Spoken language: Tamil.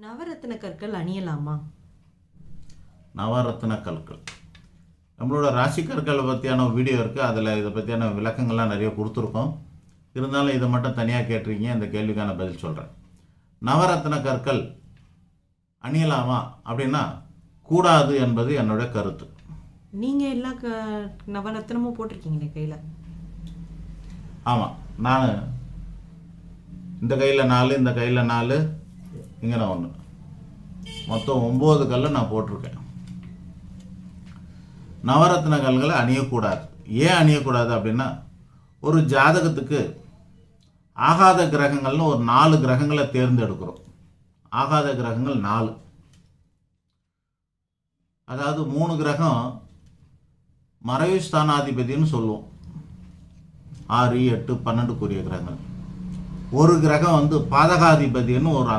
நவரத்தின கற்கள் அணியலாமா? நவரத்தின கற்கள் நம்மளோட ராசி கற்களை பற்றியான வீடியோ இருக்குது. அதில் இதை பற்றியான விளக்கங்கள்லாம் நிறைய கொடுத்துருக்கோம். இருந்தாலும் இதை மட்டும் தனியாக கேட்டிருக்கீங்க. இந்த கேள்விக்கான பதில் சொல்கிறேன். நவரத்தின கற்கள் அணியலாமா அப்படின்னா கூடாது என்பது என்னுடைய கருத்து. நீங்கள் எல்லா நவரத்தினமும் போட்டிருக்கீங்களே கையில். ஆமாம், நான் இந்த கையில் 4, இந்த கையில் 4, இங்கே 1, மொத்தம் 9 கல்லை நான் போட்டிருக்கேன். நவரத்ன கல்களை அணியக்கூடாது. ஏன் அணியக்கூடாது அப்படின்னா, ஒரு ஜாதகத்துக்கு ஆகாத கிரகங்கள்னு ஒரு 4 கிரகங்களை தேர்ந்தெடுக்கிறோம். ஆகாத கிரகங்கள் 4, அதாவது 3 கிரகம் மறைவு ஸ்தானாதிபதினு சொல்லுவோம். 6, 8, 12 கிரகங்கள். ஒரு கிரகம் பாதகாதிபதினு ஒரு